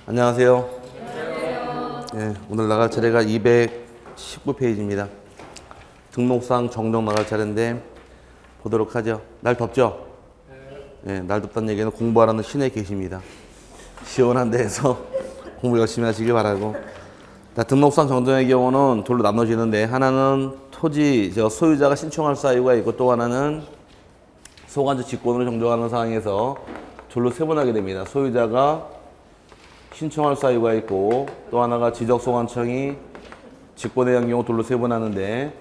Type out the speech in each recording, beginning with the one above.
안녕하세요. 예, 오늘 나갈 차례가 219페이지입니다. 등록상 정정 나갈 차례인데 보도록 하죠. 날 덥죠? 예, 날 덥다는 얘기는 공부하라는 신의 계십니다. 시원한 데에서 공부 열심히 하시길 바라고. 자, 등록상 정정의 경우는 둘로 나눠지는데 하나는 토지 소유자가 신청할 사유가 있고 또 하나는 소관주 직권으로 정정하는 상황에서 둘로 세분하게 됩니다. 소유자가 신청할 사유가 있고 또 하나가 지적소관청이 직권에 대한 경우 둘로 세분하는데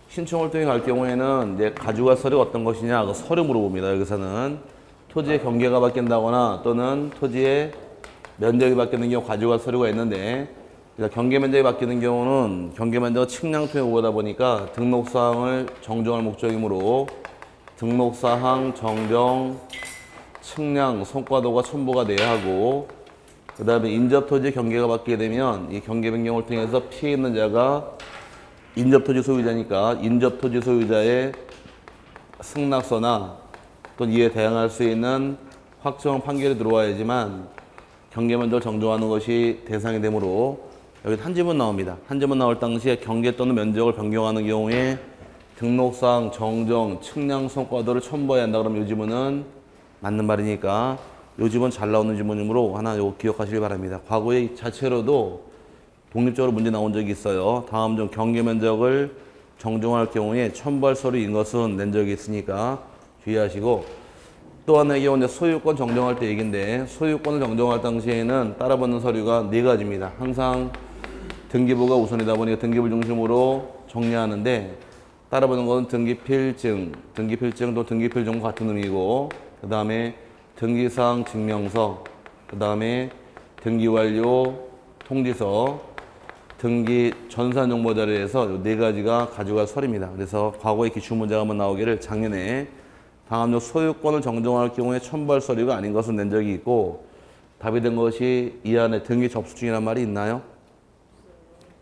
신청을 통해 갈 경우에는 이제 가져갈 서류가 어떤 것이냐 그 서류 물어봅니다. 여기서는 토지의 경계가 바뀐다거나 또는 토지의 면적이 바뀌는 경우 가져갈 서류가 있는데 경계 면적이 바뀌는 경우는 경계 면적은 측량 통해 오다 보니까 등록사항을 정정할 목적이므로 등록사항 정정 측량 성과도가 첨부가 돼야 하고 그 다음에 인접토지 경계가 바뀌게 되면 이 경계 변경을 통해서 피해 있는 자가 인접토지 소유자니까 인접토지 소유자의 승낙서나 또는 이에 대항할 수 있는 확정 판결이 들어와야지만 경계 면적을 정정하는 것이 대상이 되므로 여기 한 지문 나옵니다. 한 지문 나올 당시에 경계 또는 면적을 변경하는 경우에 등록상 정정 측량 성과도를 첨부해야 한다 그러면 이 지문은 맞는 말이니까 이 지문 잘 나오는 지문이므로 하나 요거 기억하시길 바랍니다. 과거에 자체로도 독립적으로 문제 나온 적이 있어요. 다음 중 경계 면적을 정정할 경우에 첨부할 서류인 것은 낸 적이 있으니까 주의하시고 또 하나의 경우 이제 소유권 정정할 때 얘기인데 소유권을 정정할 당시에는 따라붙는 서류가 네 가지입니다. 항상 등기부가 우선이다 보니까 등기부 중심으로 정리하는데 따라붙는 것은 등기필증 또 등기필증과 같은 의미고 그 다음에 등기사항 증명서, 그 다음에 등기완료 통지서, 등기 전산정보자료에서 네 가지가 가져갈 서류입니다. 그래서 과거에 기출문제가 한번 나오기를 작년에 다음 중 소유권을 정정할 경우에 첨부할 서류가 아닌 것은 낸 적이 있고 답이 된 것이 이 안에 등기 접수증이란 말이 있나요?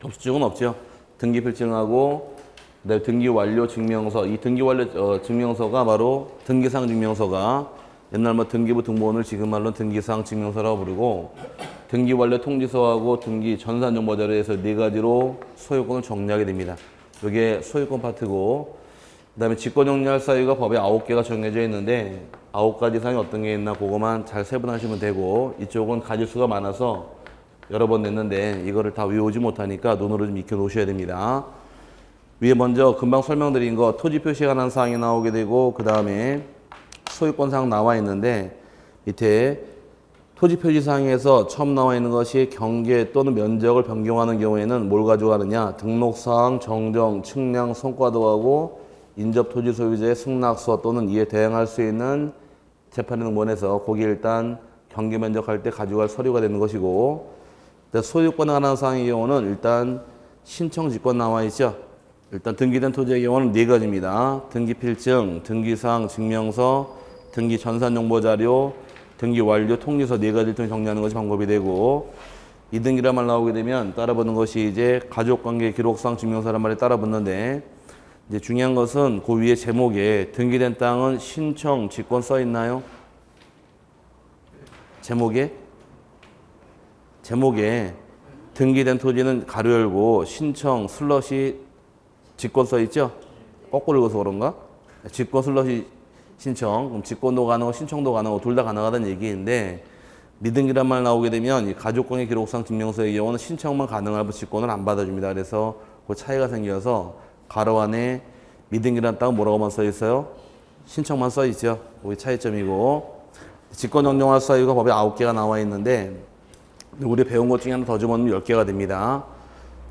접수증은 없죠. 등기필증하고 그다음에 등기완료 증명서, 이 등기완료 증명서가 바로 등기사항 증명서가 옛날 뭐 등기부 등본을 지금 말로 등기사항 증명서라고 부르고 등기완료 통지서하고 등기 전산정보자료에서 네 가지로 소유권을 정리하게 됩니다. 이게 소유권 파트고 그 다음에 직권 정리할 사유가 법에 9개가 정해져 있는데 9가지 사항이 어떤 게 있나 그거만 잘 세분하시면 되고 이쪽은 가질 수가 많아서 여러 번 냈는데 이거를 다 외우지 못하니까 눈으로 좀 익혀 놓으셔야 됩니다. 위에 먼저 금방 설명드린 거 토지 표시에 관한 사항이 나오게 되고 그 다음에 소유권사항 나와 있는데 밑에 토지 표시사항에서 처음 나와 있는 것이 경계 또는 면적을 변경하는 경우에는 뭘 가져가느냐 등록사항 정정 측량 성과도하고 인접토지 소유자의 승낙서 또는 이에 대항할 수 있는 재판 등본에서 거기 일단 경계 면적할 때 가져갈 서류가 되는 것이고 소유권에 관한 사항의 경우는 일단 신청 직권 나와 있죠. 일단 등기된 토지의 경우는 네 가지입니다. 등기필증, 등기사항 증명서, 등기 전산정보자료, 등기완료 통지서 네 가지를 통해 정리하는 것이 방법이 되고 이등기란 말 나오게 되면 따라붙는 것이 이제 가족관계 기록상 증명서란 말이 따라붙는데 이제 중요한 것은 그 위에 제목에 등기된 땅은 신청 직권 써 있나요? 제목에 등기된 토지는 가로 열고 신청 슬러시 직권 써 있죠? 거꾸로 읽어서 그런가? 직권 슬러시 신청, 그럼 직권도 가능하고 신청도 가능하고 둘 다 가능하다는 얘기인데 미등기란 말 나오게 되면 이 가족관계 기록상 증명서의 경우는 신청만 가능하고 직권을 안 받아줍니다. 그래서 그 차이가 생겨서 가로 안에 미등기란 땅은 뭐라고만 써 있어요? 신청만 써 있죠. 그게 차이점이고 직권 정정할 사유가 법에 9개가 나와 있는데 우리 배운 것 중에 하나 더 집어넣으면 10개가 됩니다.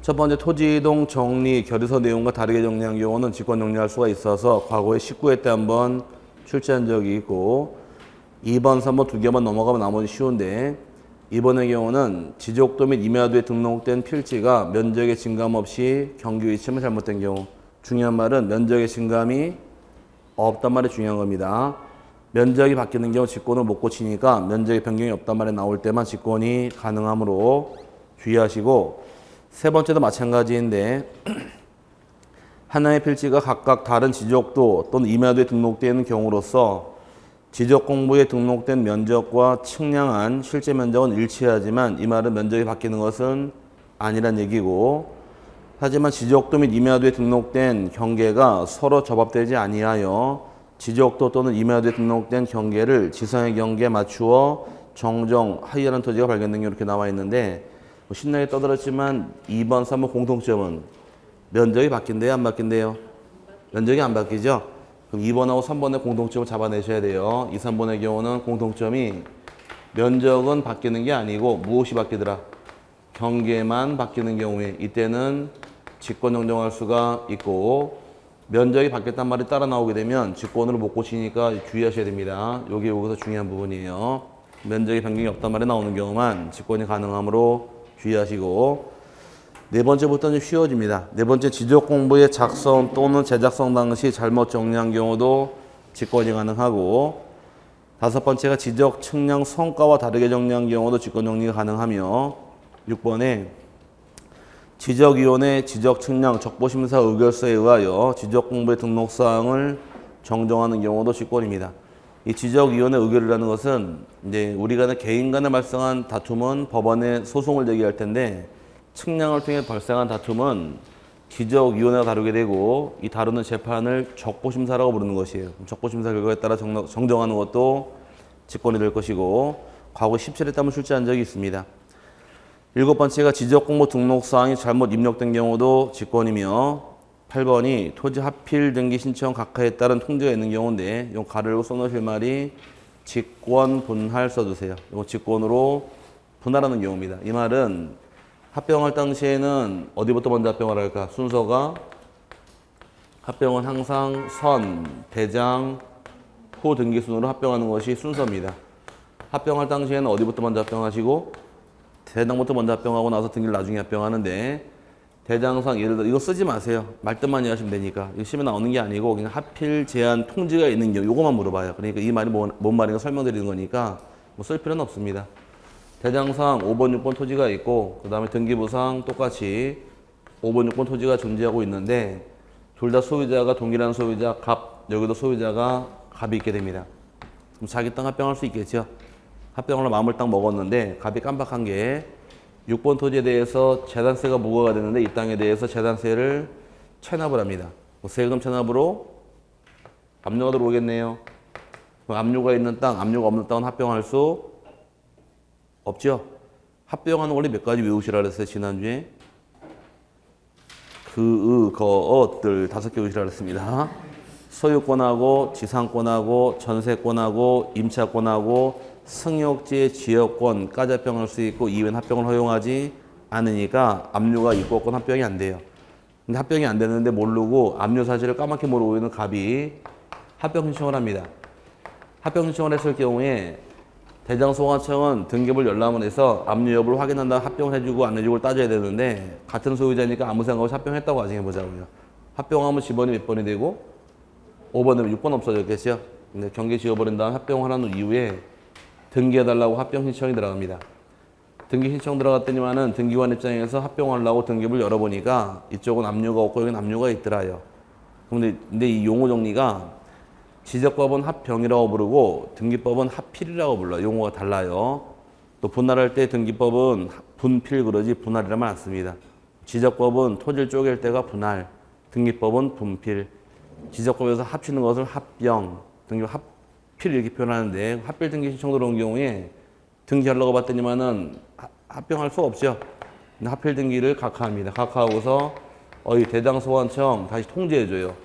첫 번째 토지 이동 정리 결의서 내용과 다르게 정리한 경우는 직권 정리할 수가 있어서 과거에 19회 때 한번 출제한 적이 있고 2번, 3번 두 개만 넘어가면 나머지 쉬운데 이번의 경우는 지적도 및 임야도에 등록된 필지가 면적의 증감 없이 경규 위치만 잘못된 경우 중요한 말은 면적의 증감이 없단 말이 중요한 겁니다. 면적이 바뀌는 경우 직권을 못 고치니까 면적의 변경이 없단 말이 나올 때만 직권이 가능하므로 주의하시고 세 번째도 마찬가지인데 하나의 필지가 각각 다른 지적도 또는 임야도에 등록되어 있는 경우로서 지적 공부에 등록된 면적과 측량한 실제 면적은 일치하지만 이 말은 면적이 바뀌는 것은 아니란 얘기고, 하지만 지적도 및 임야도에 등록된 경계가 서로 접합되지 아니하여 지적도 또는 임야도에 등록된 경계를 지상의 경계에 맞추어 정정하여라는 토지가 발견된 게 이렇게 나와 있는데, 뭐 신나게 떠들었지만 2번, 3번 공통점은 면적이 바뀐대요, 안 바뀐대요? 면적이 안 바뀌죠? 그럼 2번하고 3번의 공통점을 잡아내셔야 돼요. 2, 3번의 경우는 공통점이 면적은 바뀌는 게 아니고 무엇이 바뀌더라? 경계만 바뀌는 경우에 이때는 직권 정정할 수가 있고, 면적이 바뀌었단 말이 따라 나오게 되면 직권으로 못 고치니까 주의하셔야 됩니다. 이게 여기서 중요한 부분이에요. 면적의 변경이 없단 말이 나오는 경우만 직권이 가능하므로 주의하시고, 네 번째부터는 쉬워집니다. 네 번째, 지적 공부의 작성 또는 제작성 당시 잘못 정리한 경우도 직권이 가능하고, 다섯 번째가 지적 측량 성과와 다르게 정리한 경우도 직권 정리가 가능하며, 6번에 지적위원회 지적 측량 적보심사 의결서에 의하여 지적 공부의 등록사항을 정정하는 경우도 직권입니다. 이 지적위원회 의결이라는 것은 이제 우리가 개인 간에 발생한 다툼은 법원에 소송을 제기할 텐데, 측량을 통해 발생한 다툼은 지적위원회가 다루게 되고, 이 다루는 재판을 적보심사라고 부르는 것이에요. 적보심사 결과에 따라 정정하는 것도 직권이 될 것이고, 과거 17회 땀을 출제한 적이 있습니다. 일곱 번째가 지적공부 등록사항이 잘못 입력된 경우도 직권이며, 8번이 토지 합필 등기 신청 각하에 따른 통지가 있는 경우인데, 이 가르고 써놓으실 말이 직권 분할 써주세요. 이거 직권으로 분할하는 경우입니다. 이 말은 합병할 당시에는 어디부터 먼저 합병을 할까? 순서가 합병은 항상 선, 대장, 후 등기 순으로 합병하는 것이 순서입니다. 합병할 당시에는 어디부터 먼저 합병하시고, 대장부터 먼저 합병하고 나서 등기를 나중에 합병하는데, 대장상 예를 들어 이거 쓰지 마세요. 말뜻만 이해하시면 되니까. 이거 시험에 나오는 게 아니고 그냥 하필 제한 통지가 있는 경우 요거만 물어봐요. 그러니까 이 말이 뭔 말인가 설명드리는 거니까 뭐 쓸 필요는 없습니다. 대장상 5번, 6번 토지가 있고, 그 다음에 등기부상 똑같이 5번, 6번 토지가 존재하고 있는데, 둘 다 소유자가 동일한 소유자 갑, 여기도 소유자가 갑이 있게 됩니다. 그럼 자기 땅 합병할 수 있겠죠? 합병으로 마음을 딱 먹었는데 갑이 깜빡한 게 6번 토지에 대해서 재산세가 부과가 되는데, 이 땅에 대해서 재산세를 체납을 합니다. 세금 체납으로 압류가 들어오겠네요. 압류가 있는 땅, 압류가 없는 땅은 합병할 수 없죠? 합병하는 원리 몇 가지 외우시라 그랬어요, 지난주에? 것들 5개 외우시라 그랬습니다. 소유권하고 지상권하고 전세권하고 임차권하고 승용지의 지역권까지 합병할 수 있고, 이외는 합병을 허용하지 않으니까 압류가 있고 없건 합병이 안 돼요. 근데 합병이 안 되는데 모르고 압류 사실을 까맣게 모르고 있는 갑이 합병 신청을 합니다. 합병 신청을 했을 경우에 대장소관청은 등기부를 열람을 해서 압류 여부를 확인한 다음 합병을 해주고 안 해주고를 따져야 되는데, 같은 소유자니까 아무 생각 없이 합병했다고 가정해보자고요. 합병하면 지번이 몇 번이 되고 5번 되면 6번 없어졌겠죠. 근데 경계 지워버린 다음 합병을 한 이후에 등기해달라고 합병 신청이 들어갑니다. 등기 신청 들어갔더니만은 등기관 입장에서 합병하려고 등기부를 열어보니까 이쪽은 압류가 없고 여기는 압류가 있더라요. 근데 이 용어 정리가 지적법은 합병이라고 부르고 등기법은 합필이라고 불러요. 용어가 달라요. 또 분할할 때 등기법은 분필 그러지 분할이라면 안 씁니다. 지적법은 토지를 쪼갤 때가 분할, 등기법은 분필. 지적법에서 합치는 것을 합병, 등기 합필 이렇게 표현하는데, 합필 등기 신청 들어온 경우에 등기하려고 봤더니만은 합병할 수 없죠. 근데 합필 등기를 각하합니다. 각하하고서 이 대장소관청 다시 통지해줘요.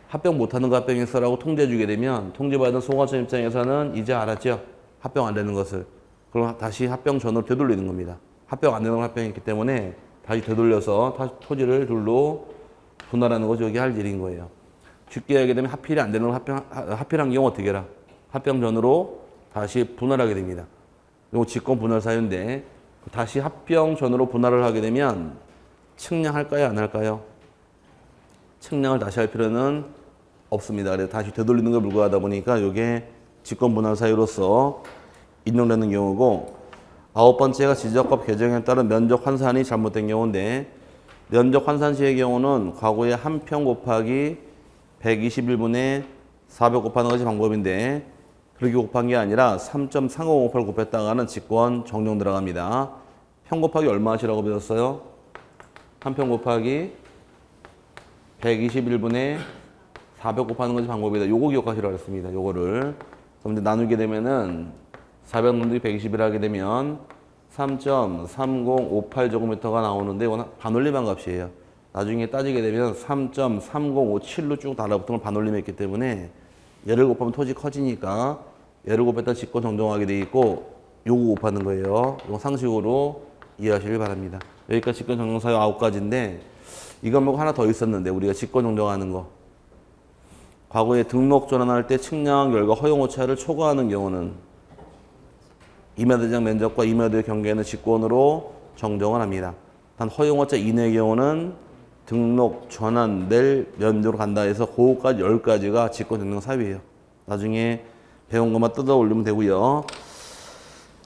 합병 못하는 거 합병했어라고 통지해주게 되면 통지받은 소관청 입장에서는 이제 알았죠. 합병 안 되는 것을. 그럼 다시 합병 전으로 되돌리는 겁니다. 합병 안 되는 걸 합병했기 때문에 다시 되돌려서 다시 토지를 둘로 분할하는 것이 여기 할 일인 거예요. 쉽게 하게 되면 합필이 안 되는 걸 합필한 경우 어떻게 해라? 합병 전으로 다시 분할하게 됩니다. 이거 직권 분할 사유인데, 다시 합병 전으로 분할을 하게 되면 측량할까요? 안 할까요? 측량을 다시 할 필요는 없습니다. 그래서 다시 되돌리는 걸 불가하다 보니까 이게 직권 분할 사유로서 인용되는 경우고, 9번째가 지적법 개정에 따른 면적 환산이 잘못된 경우인데, 면적 환산 시의 경우는 과거에 한 평 곱하기 121분의 400 곱하는 것이 방법인데, 그렇게 곱한 게 아니라 3.3058 곱했다가는 직권 정정 들어갑니다. 편 곱하기 얼마 하시라고 배웠어요? 한 편 곱하기 121분의 400 곱하는 것이 방법이다. 요거 기억하시라고 했습니다. 요거를. 그럼 이제 나누게 되면은 400 분의 121 하게 되면 3.3058제곱미터가 나오는데 이건 반올림한 값이에요. 나중에 따지게 되면 3.3057로 쭉 달라붙은 걸 반올림했기 때문에 얘를 곱하면 토지 커지니까 얘를 곱했다 직권 정정하게 돼 있고 요거 곱하는 거예요. 이거 상식으로 이해하시길 바랍니다. 여기까지 직권 정정사유 9가지인데 이거 말고 하나 더 있었는데 우리가 직권 정정하는 거. 과거에 등록 전환할 때 측량 결과 허용 오차를 초과하는 경우는 임야대장 면적과 임야도의 경계는 직권으로 정정을 합니다. 단 허용 오차 이내의 경우는 등록 전환될 면적으로 간다 해서 그거까지 10가지가 직권 정정 사유예요. 나중에 배운 것만 뜯어 올리면 되고요.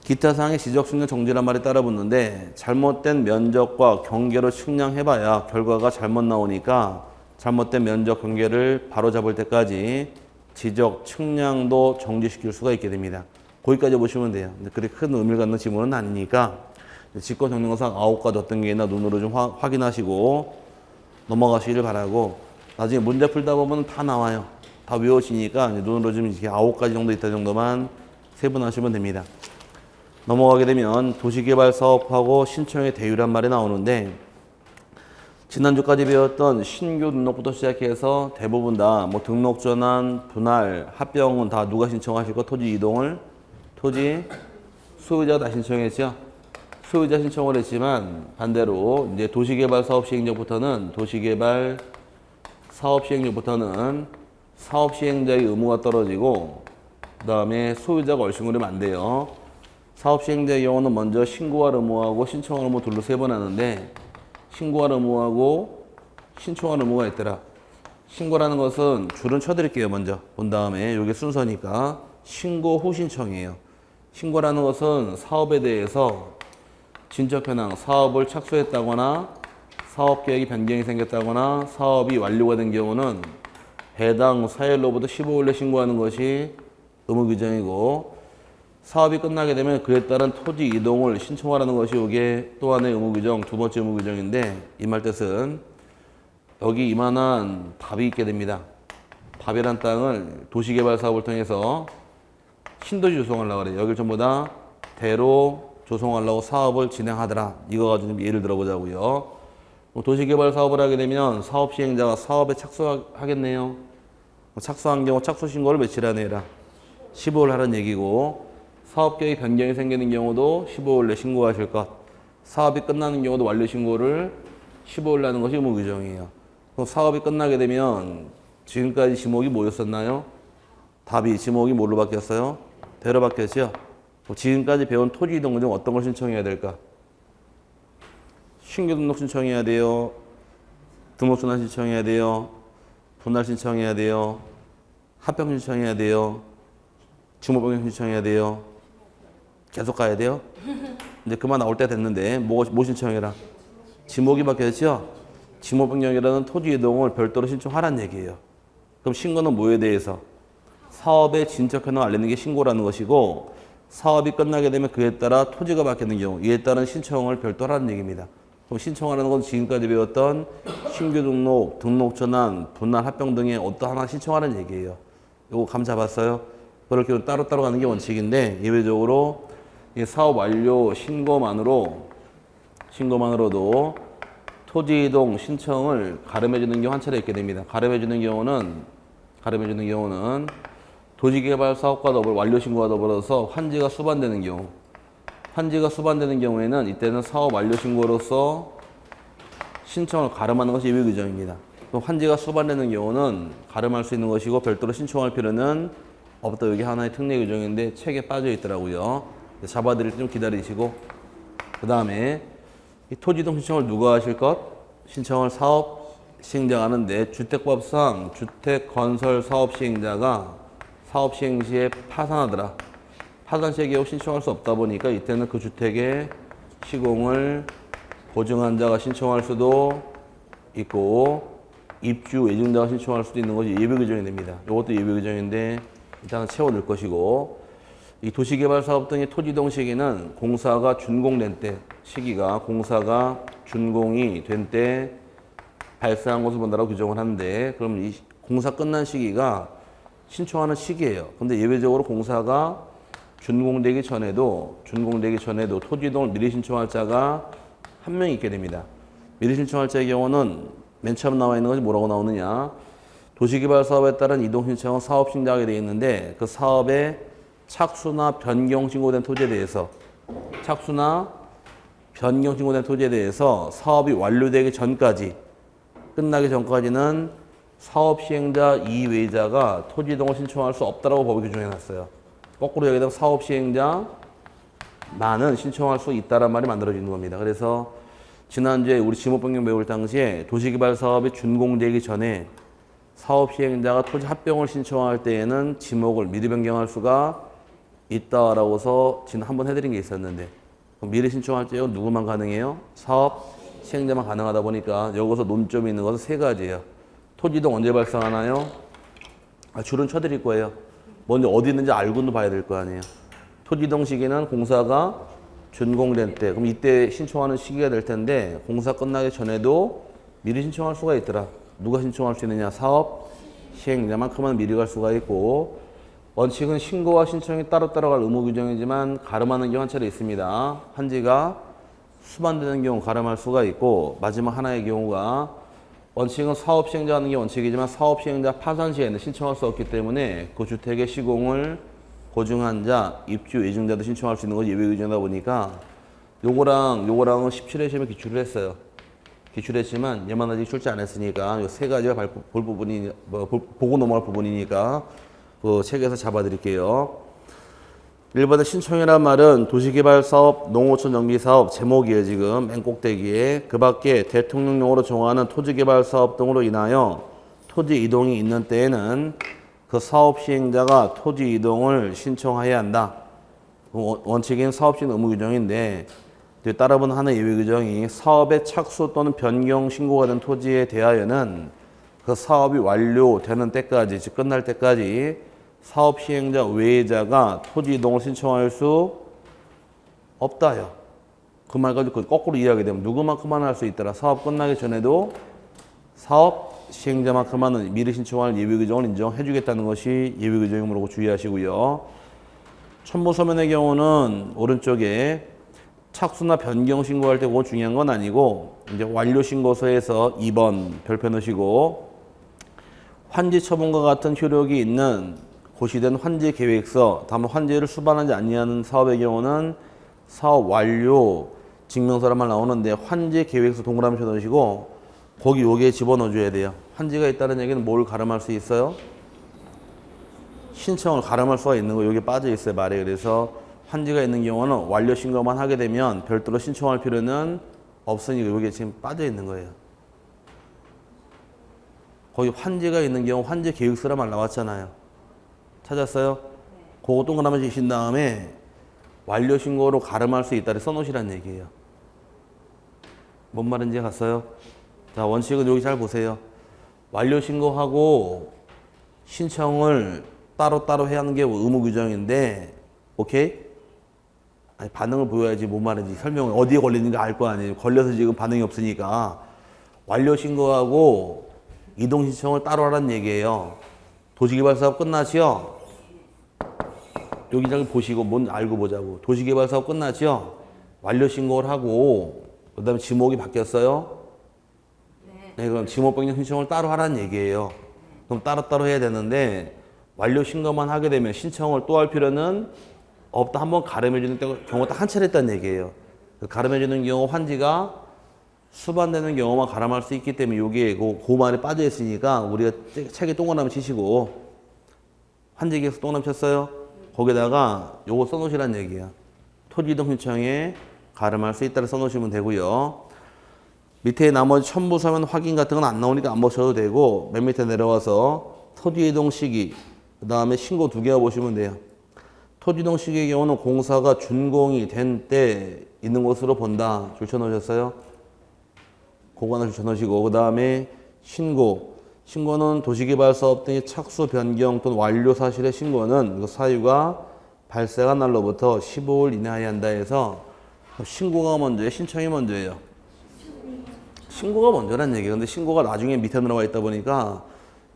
기타 사항의 지적 측량 정지란 말이 따라 붙는데 잘못된 면적과 경계로 측량해봐야 결과가 잘못 나오니까 잘못된 면적 경계를 바로잡을 때까지 지적 측량도 정지시킬 수가 있게 됩니다. 거기까지 보시면 돼요. 근데 그렇게 큰 의미를 갖는 지문은 아니니까 직권 정정상 9가지 어떤 게 있나 눈으로 좀 확인하시고 넘어가시길 바라고 나중에 문제 풀다 보면 다 나와요. 다 외우시니까 눈으로 좀 이렇게 9가지 정도 있다 정도만 세분하시면 됩니다. 넘어가게 되면 도시개발 사업하고 신청의 대유란 말이 나오는데 지난주까지 배웠던 신규 등록부터 시작해서 대부분 다 뭐 등록 전환, 분할, 합병은 다 누가 신청하실 거? 토지 이동을 토지 소유자가 다 신청했죠. 소유자 신청을 했지만 반대로 이제 도시개발 사업 시행령부터는 도시개발 사업 시행령부터는 사업 시행자의 의무가 떨어지고 그다음에 소유자가 얼씬거리면 안 돼요. 사업 시행자의 경우는 먼저 신고할 의무하고 신청할 의무 둘로 세 번 하는데 신고할 의무하고 신청할 의무가 있더라. 신고라는 것은 줄은 쳐드릴게요. 먼저 본 다음에 이게 순서니까 신고 후 신청이에요. 신고라는 것은 사업에 대해서 진척 현황, 사업을 착수했다거나 사업계획이 변경이 생겼다거나 사업이 완료가 된 경우는 해당 사일로부터 15일 내 신고하는 것이 의무 규정이고 사업이 끝나게 되면 그에 따른 토지 이동을 신청하라는 것이 이게 또 하나의 의무 규정, 두 번째 의무 규정인데 이 말 뜻은 여기 이만한 밥이 있게 됩니다. 밥이란 땅을 도시개발 사업을 통해서 신도시 조성하려고 그래요. 여길 전부 다 대로 조성하려고 사업을 진행하더라. 이거 가지고 좀 예를 들어보자고요. 도시개발 사업을 하게 되면 사업 시행자가 사업에 착수하겠네요. 착수한 경우 착수 신고를 며칠 안에 해라. 15일 하라는 얘기고 사업계획 변경이 생기는 경우도 15일 내 신고하실 것. 사업이 끝나는 경우도 완료 신고를 15일 하는 것이 의무 규정이에요. 그럼 사업이 끝나게 되면 지금까지 지목이 뭐였었나요? 답이 지목이 뭘로 바뀌었어요? 대로 바뀌었죠? 지금까지 배운 토지 이동 중 어떤 걸 신청해야 될까? 신규 등록 신청해야 돼요. 등록 전환 신청해야 돼요. 분할 신청해야 돼요. 합병 신청해야 돼요. 지목 변경 신청해야 돼요. 계속 가야 돼요. 이제 그만 나올 때 됐는데 뭐 신청해라? 지목이 바뀌었죠? 지목 변경이라는 토지 이동을 별도로 신청하라는 얘기예요. 그럼 신고는 뭐에 대해서? 사업의 진척 현황을 알리는 게 신고라는 것이고 사업이 끝나게 되면 그에 따라 토지가 바뀌는 경우 이에 따른 신청을 별도로 하는 얘기입니다. 그럼 신청하라는 건 지금까지 배웠던 신규 등록, 등록 전환, 분할 합병 등의 어떤 하나 신청하라는 얘기예요. 이거 감 잡았어요? 그렇게 따로따로 가는 게 원칙인데 예외적으로 이 사업 완료 신고만으로도 토지 이동 신청을 가름해 주는 경우 한 차례 있게 됩니다. 가름해 주는 경우는 도시개발 사업과 완료 신고와 더불어서 환지가 수반되는 경우 경우에는 이때는 사업 완료 신고로서 신청을 가름하는 것이 예외 규정입니다. 또 환지가 수반되는 경우는 가름할 수 있는 것이고 별도로 신청할 필요는 없다. 여기 하나의 특례 규정인데 책에 빠져 있더라고요. 잡아드릴 때 좀 기다리시고 그 다음에 이 토지이동 신청을 누가 하실 것? 신청을 사업 시행자가 하는데 주택법상 주택건설 사업 시행자가 사업 시행 시에 파산하더라. 파산 시에 겨우 신청할 수 없다 보니까 이때는 그 주택의 시공을 보증한 자가 신청할 수도 있고 입주 예증자가 신청할 수도 있는 것이 예외 규정이 됩니다. 이것도 예외 규정인데 일단은 채워 넣을 것이고, 이 도시개발사업 등의 토지이동 시기는 공사가 준공된 때, 시기가 공사가 준공이 된 때 발생한 것을 본다라고 규정을 하는데, 그럼 이 공사 끝난 시기가 신청하는 시기예요. 근데 예외적으로 공사가 준공되기 전에도 토지이동을 미리 신청할 자가 한 명 있게 됩니다. 미리 신청할 자의 경우는 맨 처음 나와 있는 것이 뭐라고 나오느냐? 도시개발 사업에 따른 이동 신청은 사업 신청하게 되어 있는데 그 사업의 착수나 변경 신고된 토지에 대해서 사업이 완료되기 전까지 끝나기 전까지는 사업 시행자 이외자가 토지 이동을 신청할 수 없다라고 법이 규정해 놨어요. 거꾸로 얘기하면 사업 시행자만은 신청할 수 있다란 말이 만들어지는 겁니다. 그래서 지난주에 우리 지목 변경 배울 당시에 도시개발 사업이 준공되기 전에 사업 시행자가 토지 합병을 신청할 때에는 지목을 미리 변경할 수가 있다라고서 지금 한번 해드린 게 있었는데, 그럼 미리 신청할 때요 누구만 가능해요? 사업 시행자만 가능하다 보니까 여기서 논점이 있는 것은 세 가지예요. 토지 이동 언제 발생하나요? 줄은 쳐드릴 거예요. 먼저 어디 있는지 알고는 봐야 될 거 아니에요. 토지 이동 시기는 공사가 준공된 때, 그럼 이때 신청하는 시기가 될 텐데 공사 끝나기 전에도 미리 신청할 수가 있더라. 누가 신청할 수 있느냐? 사업 시행자만큼은 미리 갈 수가 있고, 원칙은 신고와 신청이 따로따로 갈 의무 규정이지만 가름하는 경우 한 차례 있습니다. 한지가 수반되는 경우 가름할 수가 있고, 마지막 하나의 경우가 원칙은 사업 시행자 하는 게 원칙이지만 사업 시행자 파산 시에는 신청할 수 없기 때문에 그 주택의 시공을 고증한 자, 입주 예증자도 신청할 수 있는 것이 예외 규정이다 보니까 요거랑은 17회 시험에 기출을 했어요. 기출했지만 얘만 아직 출제 안 했으니까 이 세 가지가 볼 부분이 보고 넘어갈 부분이니까 그 책에서 잡아드릴게요. 1번의 신청이란 말은 도시개발사업, 농어촌 정비사업 제목이에요. 지금 맨 꼭대기에. 그 밖에 대통령령으로 정하는 토지개발사업 등으로 인하여 토지 이동이 있는 때에는 그 사업 시행자가 토지 이동을 신청해야 한다. 원칙인 사업시행 의무 규정인데 따라붙는 하나의 예외 규정이 사업의 착수 또는 변경 신고가 된 토지에 대하여는 그 사업이 완료되는 때까지, 즉 끝날 때까지 사업 시행자 외자가 토지 이동을 신청할 수 없다요. 그 말까지 거꾸로 이해하게 되면 누구만큼만 할 수 있더라. 사업 끝나기 전에도 사업 시행자만큼만은 미리 신청할 예외 규정을 인정해 주겠다는 것이 예외 규정이므로 주의하시고요. 첨부서면의 경우는 오른쪽에 착수나 변경 신고할 때 그건 중요한 건 아니고 이제 완료 신고서에서 2번 별표 넣으시고, 환지 처분과 같은 효력이 있는 고시된 환지 계획서, 다만 환지를 수반하지 아니하는 사업의 경우는 사업 완료 증명서란 말 나오는데 환지 계획서 동그라미 쳐 넣으시고 거기 여기에 집어넣어 줘야 돼요. 환지가 있다는 얘기는 뭘 가름할 수 있어요? 신청을 가름할 수가 있는 거 여기 빠져 있어요, 말에. 그래서 환지가 있는 경우는 완료 신고만 하게 되면 별도로 신청할 필요는 없으니까 여기에 지금 빠져 있는 거예요. 거기 환지가 있는 경우 환지 계획서란 말 나왔잖아요. 찾았어요? 그거 동그라미 치신 다음에 완료 신고로 가름할 수 있다를 써놓으시라는 얘기예요. 뭔 말인지 갔어요? 자, 원칙은 여기 잘 보세요. 완료 신고하고 신청을 따로따로 해야 하는 게 의무 규정인데, 오케이? 아니, 반응을 보여야지 뭔 말인지 설명을 어디에 걸리는지 알 거 아니에요. 걸려서 지금 반응이 없으니까. 완료 신고하고 이동 신청을 따로 하라는 얘기예요. 도시개발 사업 끝나지요? 여기 잘 보시고 뭔 알고 보자고. 도시개발 사업 끝나지요? 완료 신고를 하고 그 다음에 지목이 바뀌었어요? 네, 그럼 지목 변경 신청을 따로 하라는 얘기예요. 그럼 따로따로 해야 되는데 완료 신고만 하게 되면 신청을 또 할 필요는 없다. 한번 가름해주는 경우가 딱 한 차례 있다는 얘기예요. 가름해주는 경우 환지가 수반되는 경우만 가름할 수 있기 때문에 여기에 그 말에 빠져 있으니까 우리가 책에 동그라미 치시고, 환지 계획서 동그라미 쳤어요? 거기다가 요거 써놓으시라는 얘기야. 토지 이동 신청에 가름할 수 있다를 써놓으시면 되고요. 밑에 나머지 첨부 서면 확인 같은 건 안 나오니까 안 보셔도 되고, 맨 밑에 내려와서 토지 이동 시기, 그 다음에 신고 두 개가 보시면 돼요. 토지 이동 시기의 경우는 공사가 준공이 된 때 있는 것으로 본다. 줄 쳐놓으셨어요? 그거 하나 줄 쳐놓으시고, 그 다음에 신고 신고는 도시개발사업 등의 착수 변경 또는 완료 사실의 신고는 그 사유가 발생한 날로부터 15일 이내에 한다 해서 신고가 먼저예요? 신청이 먼저예요? 신고가 먼저란 얘기예요. 근데 신고가 나중에 밑에 들어와 있다 보니까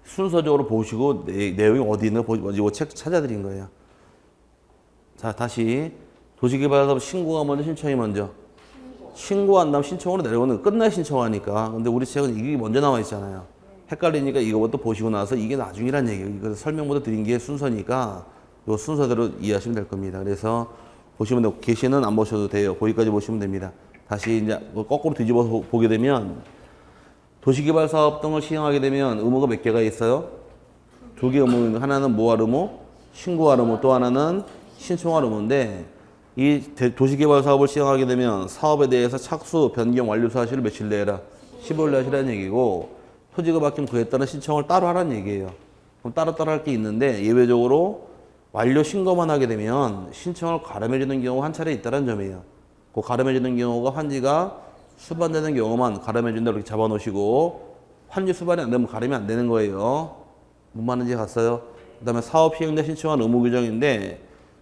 순서적으로 보시고 내용이 어디 있는 거 책 찾아드린 거예요. 자, 다시 도시개발사업 신고가 먼저 신청이 먼저? 신고한 다음 신청으로 내려오는 끝나야 신청하니까. 근데 우리 책은 이게 먼저 나와 있잖아요. 헷갈리니까 이거부터 보시고 나서 이게 나중이란 얘기예요. 이거 설명부터 드린 게 순서니까 이 순서대로 이해하시면 될 겁니다. 그래서 보시면 되고 게시는 안 보셔도 돼요. 거기까지 보시면 됩니다. 다시 이제 거꾸로 뒤집어서 보게 되면 도시개발 사업 등을 시행하게 되면 의무가 몇 개가 있어요? 두 개 의무. 하나는 뭐할 의무? 신고할 의무. 또 하나는 신청할 의무인데 이 도시개발 사업을 시행하게 되면 사업에 대해서 착수, 변경, 완료 사실을 며칠 내라? 15일 내 하시라는 얘기고 토지가 바뀌면 그에 따른 신청을 따로 하라는 얘기예요. 그럼 따로 할 게 있는데 예외적으로 완료 신고만 하게 되면 신청을 가름해주는 경우가 한 차례 있다는 점이에요. 그 가름해주는 경우가 환지가 수반되는 경우만 가름해준다 이렇게 잡아놓으시고 환지 수반이 안 되면 가름이 안 되는 거예요. 뭔 말인지 갔어요? 그 다음에 사업 시행자 신청한 의무 규정인데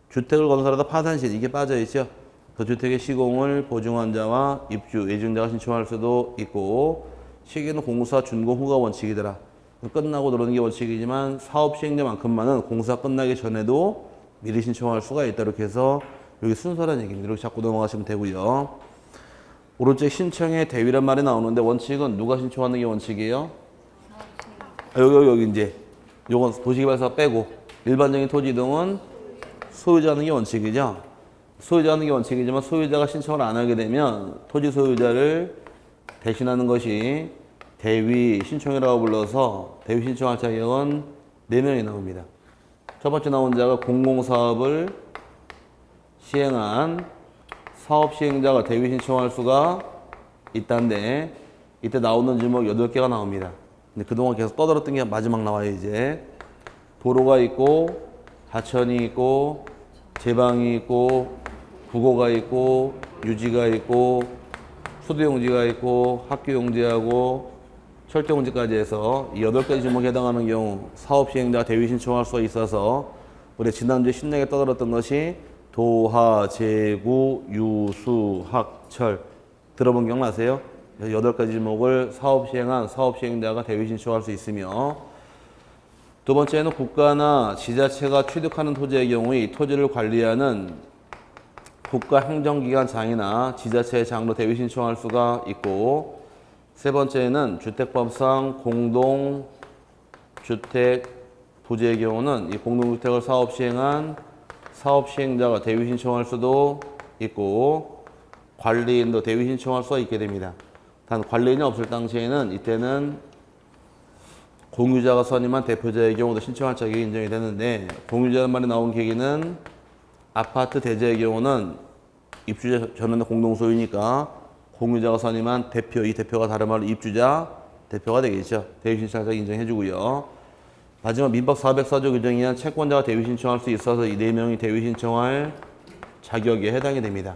주택을 건설하다 파산시 이게 빠져있죠. 그 주택의 시공을 보증한 자와 입주, 예증자가 신청할 수도 있고 시기는 공사 준공 후가 원칙이더라. 끝나고 들어오는 게 원칙이지만 사업 시행자만큼만은 공사 끝나기 전에도 미리 신청할 수가 있다. 이렇게 해서 여기 순서라는 얘기입니다. 이렇게 자꾸 넘어가시면 되고요. 오른쪽 신청의 대위란 말이 나오는데 원칙은 누가 신청하는 게 원칙이에요? 여기 이제 요건 도시개발사 빼고 일반적인 토지 이동은 소유자 하는 게 원칙이죠. 소유자 하는 게 원칙이지만 소유자가 신청을 안 하게 되면 토지 소유자를 대신하는 것이 대위 신청이라고 불러서 대위 신청할 자격은 4명이 나옵니다. 첫 번째 나온 자가 공공사업을 시행한 사업 시행자가 대위 신청할 수가 있다는데 이때 나오는 지목 8개가 나옵니다. 근데 그동안 계속 떠들었던 게 마지막 나와요. 이제 도로가 있고 하천이 있고 제방이 있고 국어가 있고 유지가 있고 수도용지가 있고 학교용지하고 철도용지까지 해서 이 8가지 지목에 해당하는 경우 사업 시행자가 대위 신청할 수가 있어서 우리 지난주에 신나게 떠들었던 것이 도하, 제구, 유수, 학, 철 들어본 기억나세요? 8가지 지목을 사업 시행한 사업 시행자가 대위 신청할 수 있으며 두 번째는 국가나 지자체가 취득하는 토지의 경우 이 토지를 관리하는 국가행정기관장이나 지자체의 장로 대위 신청할 수가 있고 세 번째는 주택법상 공동주택 부지의 경우는 이 공동주택을 사업 시행한 사업 시행자가 대위 신청할 수도 있고 관리인도 대위 신청할 수가 있게 됩니다. 단 관리인이 없을 당시에는 이때는 공유자가 선임한 대표자의 경우도 신청할 자격이 인정이 되는데 공유자란 말이 나온 계기는 아파트 대지의 경우는 입주자 전원의 공동소유니까 공유자가 선임한 대표, 이 대표가 다른 말로 입주자 대표가 되겠죠. 대위 신청할 자격 인정해주고요. 마지막 민법 404조 규정에 의한 채권자가 대위 신청할 수 있어서 이 4명이 대위 신청할 자격에 해당이 됩니다.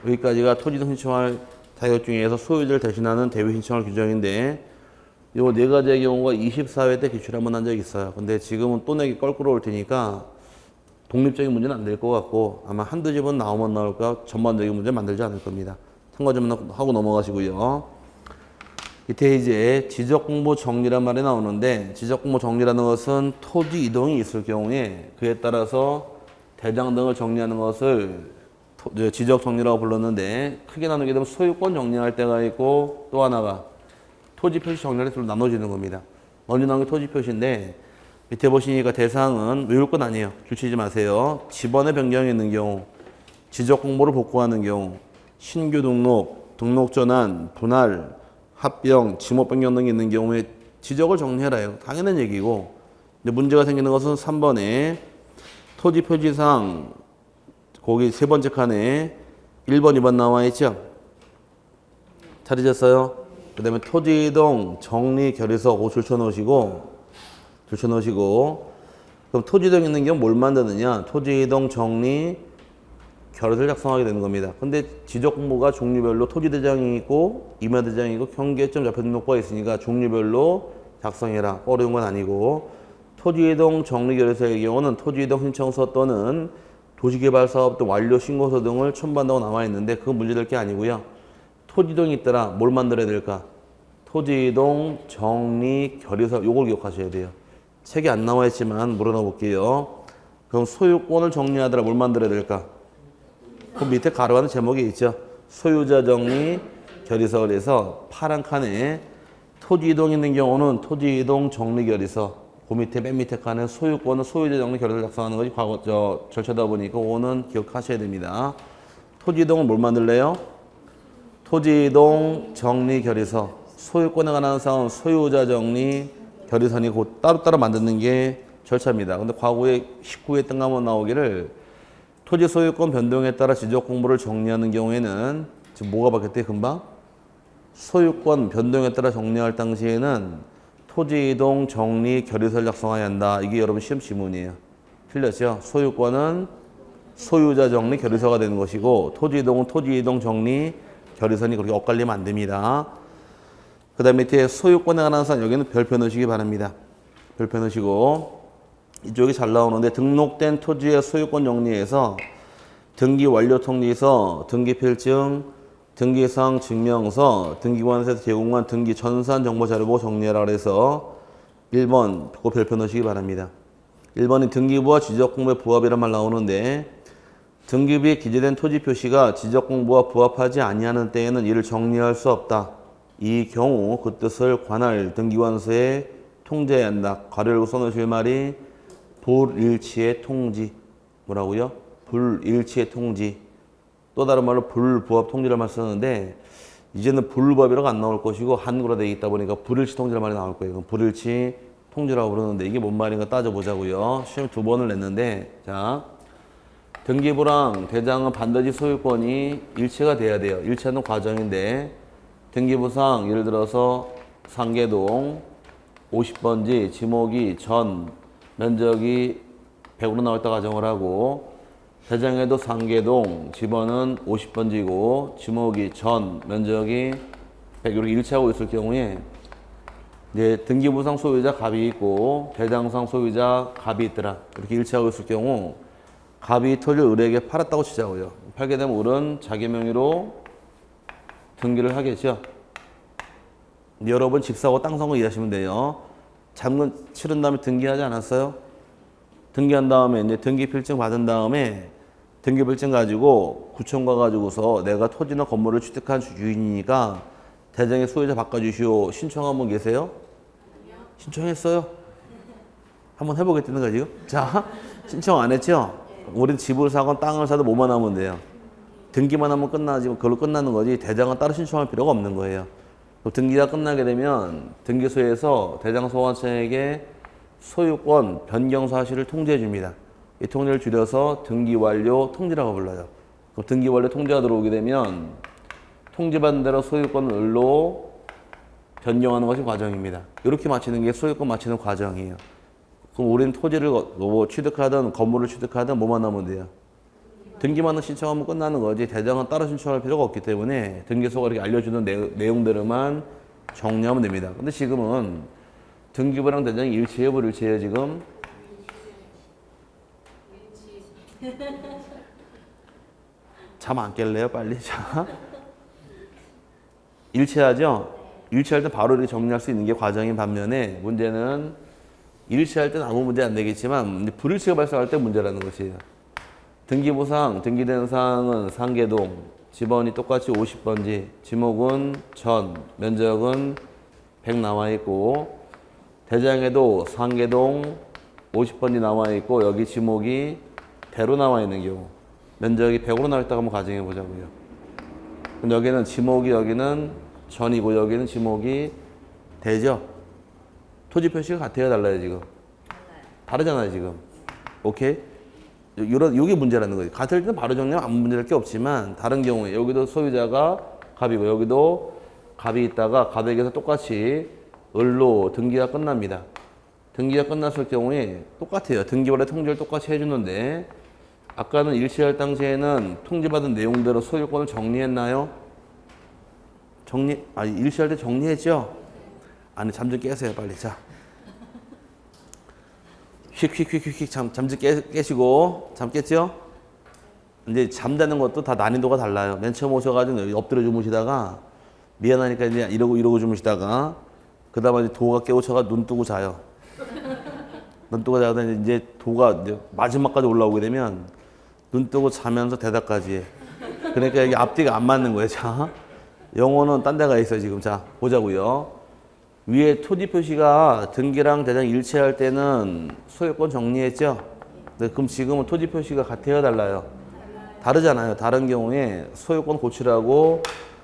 여기까지가 토지등 신청할 자격 중에서 소유자를 대신하는 대위 신청할 규정인데 이 4가지의 경우가 24회 때 기출 한번 한 적이 있어요. 근데 지금은 또 내기 껄끄러울 테니까 독립적인 문제는 안 될 것 같고 아마 한두 집은 나오면 나올까 전반적인 문제 만들지 않을 겁니다. 참고 좀 하고 넘어가시고요. 이때 이제 지적공모 정리란 말이 나오는데 지적공모 정리라는 것은 토지 이동이 있을 경우에 그에 따라서 대장 등을 정리하는 것을 지적 정리라고 불렀는데 크게 나누게 되면 소유권 정리할 때가 있고 또 하나가 토지 표시 정리할 때 나눠지는 겁니다. 먼저 나온 게 토지 표시인데 밑에 보시니까 대상은 외울 건 아니에요. 줄치지 마세요. 지번의 변경이 있는 경우, 지적 공모를 복구하는 경우, 신규 등록, 등록 전환, 분할, 합병, 지목 변경 등이 있는 경우에 지적을 정리해라요. 당연한 얘기고. 근데 문제가 생기는 것은 3번에 토지 표지상 거기 세 번째 칸에 1번, 2번 나와 있죠. 찾으셨어요? 그 다음에 토지이동 정리 결의서 그거 줄쳐놓으시고 그럼 토지이동 있는 경우 뭘 만드느냐? 토지이동 정리 결의서를 작성하게 되는 겁니다. 근데 지적공모가 종류별로 토지대장이 있고 임야대장이 있고 경계점 좌표등록부가 있으니까 종류별로 작성해라. 어려운 건 아니고. 토지이동 정리결의서의 경우는 토지이동 신청서 또는 도시개발사업 등 완료 신고서 등을 첨부한다고 남아있는데 그건 문제될 게 아니고요. 토지이동이 있더라. 뭘 만들어야 될까? 토지이동 정리결의서 요걸 기억하셔야 돼요. 책에 안 나와 있지만 물어나 볼게요. 그럼 소유권을 정리하더라. 뭘 만들어야 될까? 그 밑에 가로하는 제목이 있죠. 소유자 정리 결의서. 그래서 파란 칸에 토지이동 있는 경우는 토지이동 정리결의서. 그 밑에 맨 밑에 칸에 소유권은 소유자 정리 결의서를 작성하는 것이 과거 절차다 보니까 오는 기억하셔야 됩니다. 토지이동은 뭘 만들래요? 토지이동 정리 결의서. 소유권에 관한 사항은 소유자 정리 결의선이 곧 따로따로 만드는 게 절차입니다. 근데 과거에 19회 뜬 한번 나오기를 토지 소유권 변동에 따라 지적 공부를 정리하는 경우에는 지금 뭐가 바뀌었대 금방? 소유권 변동에 따라 정리할 당시에는 토지이동 정리 결의서를 작성해야 한다. 이게 여러분 시험 지문이에요. 틀렸죠? 소유권은 소유자 정리 결의서가 되는 것이고 토지이동은 토지이동 정리 결의선이 그렇게 엇갈리면 안 됩니다. 그 다음 밑에 소유권에 관한 사항 여기는 별표 넣으시기 바랍니다. 별표 넣으시고 이쪽이 잘 나오는데 등록된 토지의 소유권 정리에서 등기 완료 통지서, 등기필증, 등기사항 증명서, 등기관에서 제공한 등기 전산 정보 자료 보고 정리하라 그래서 1번 그 별표 넣으시기 바랍니다. 1번이 등기부와 지적공부의 부합이란 말 나오는데 등기부에 기재된 토지 표시가 지적공부와 부합하지 아니하는 때에는 이를 정리할 수 없다. 이 경우 그 뜻을 관할 등기관서에 통지해야 한다. 가로 열고 써놓으실 말이 불일치의 통지. 뭐라고요? 불일치의 통지. 또 다른 말로 불부합 통지를 말 쓰는데 이제는 불부합이라고 안 나올 것이고 한글로 되어 있다 보니까 불일치 통지란 말이 나올 거예요. 불일치 통지라고 부르는데 이게 뭔 말인가 따져보자고요. 시험 2번을 냈는데 자 등기부랑 대장은 반드시 소유권이 일치가 돼야 돼요. 일치하는 과정인데 등기부상 예를 들어서 상계동 50번지 지목이 전 면적이 100으로 나왔다 가정을 하고 대장에도 상계동 집원은 50번지고 지목이 전 면적이 100 이렇게 일치하고 있을 경우에 이제 등기부상 소유자 갑이 있고 대장상 소유자 갑이 있더라. 이렇게 일치하고 있을 경우 갑이 토지를 을에게 팔았다고 치자고요. 팔게 되면 을은 자기 명의로 등기를 하겠죠. 여러분 집 사고 땅 사고 이해하시면 돼요. 잔금 치른 다음에 등기하지 않았어요? 등기한 다음에 이제 등기필증 받은 다음에 등기필증 가지고 구청 가가지고서 내가 토지나 건물을 취득한 주인이니까 대장의 소유자 바꿔주시오. 신청한 분 계세요? 신청했어요? 한번 해보겠다는 거 지금? 자, 신청 안 했죠? 우린 집을 사건 땅을 사도 뭐만 하면 돼요. 등기만 하면 끝나지 그걸로 끝나는 거지 대장은 따로 신청할 필요가 없는 거예요. 등기가 끝나게 되면 등기소에서 대장 소관청에게 소유권 변경 사실을 통지해 줍니다. 이 통지를 줄여서 등기 완료 통지라고 불러요. 그럼 등기 완료 통지가 들어오게 되면 통지받은 대로 소유권을 을로 변경하는 것이 과정입니다. 이렇게 마치는 게 소유권 마치는 과정이에요. 그럼 우리는 토지를 뭐 취득하든 건물을 취득하든 뭐만 하면 돼요? 등기만 신청하면 끝나는 거지 대장은 따로 신청할 필요가 없기 때문에 등기소가 이렇게 알려주는 내용들만 정리하면 됩니다. 근데 지금은 등기부랑 대장이 일치해요, 불일치해요 지금? 잠 안 깰래요 빨리? 자, 일치하죠? 일치할 때 바로 이렇게 정리할 수 있는 게 과정인 반면에 문제는 일치할 때는 아무 문제 안 되겠지만 불일치가 발생할 때 문제라는 것이에요. 등기부상 등기된 사항은 상계동 집원이 똑같이 50번지 지목은 전 면적은 100 나와 있고 대장에도 상계동 50번지 나와 있고 여기 지목이 대로 나와 있는 경우 면적이 100으로 나와 있다고 한번 가정해 보자고요. 근데 여기는 지목이 여기는 전이고 여기는 지목이 대죠. 토지 표시가 같아요, 달라요 지금? 다르잖아요 지금. 오케이? 이게 문제라는 거예요. 같을 때는 바로 정리하면 아무 문제될 게 없지만 다른 경우에 여기도 소유자가 갑이고 여기도 갑이 있다가 갑에게서 똑같이 을로 등기가 끝납니다. 등기가 끝났을 경우에 똑같아요. 등기원의 통지를 똑같이 해주는데 아까는 일치할 당시에는 통지받은 내용대로 소유권을 정리했나요? 일치할 때 정리했죠? 아니 잠 좀 깨세요 빨리. 자, 휙휙휙휙 잠 좀 깨시고. 잠 깼죠? 이제 잠자는 것도 다 난이도가 달라요. 맨 처음 오셔가지고 엎드려 주무시다가 미안하니까 이제 이러고 주무시다가 그다음에 이제 도가 깨우쳐가 눈 뜨고 자요. 눈 뜨고 자다 이제 도가 이제 마지막까지 올라오게 되면 눈 뜨고 자면서 대답까지 해. 그러니까 이게 앞뒤가 안 맞는 거예요. 자, 영어는 딴 데가 있어요 지금. 자, 보자고요. 위에 토지 표시가 등기랑 대장 일치할 때는 소유권 정리했죠? 네, 그럼 지금은 토지 표시가 같아요, 달라요? 다르잖아요. 다른 경우에 소유권 고치라고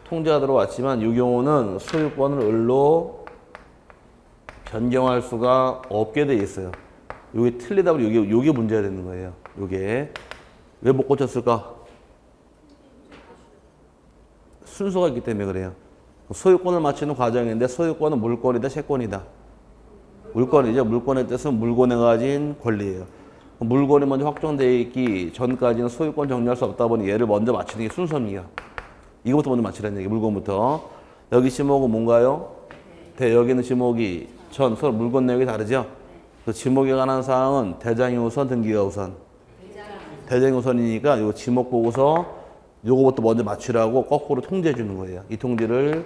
통지가 들어왔지만 이 경우는 소유권을 을로 변경할 수가 없게 돼 있어요. 이게 틀리다 보니 이게 문제가 되는 거예요. 이게 왜 못 고쳤을까? 순서가 있기 때문에 그래요. 소유권을 맞추는 과정인데 소유권은 물권이다, 채권이다. 물권이죠. 물권의 뜻은 물건에 가진 권리예요. 물건이 먼저 확정되어 있기 전까지는 소유권 정리할 수 없다 보니 얘를 먼저 맞추는 게 순서입니다. 이거부터 먼저 맞추라는 얘기, 물건부터. 여기 지목은 뭔가요? 여기는 지목이 전 서로 물건 내역이 다르죠? 그 지목에 관한 사항은 대장이 우선, 등기가 우선. 대장이 우선이니까 이 지목 보고서 요거부터 먼저 맞추라고 거꾸로 통지해 주는 거예요. 이 통지를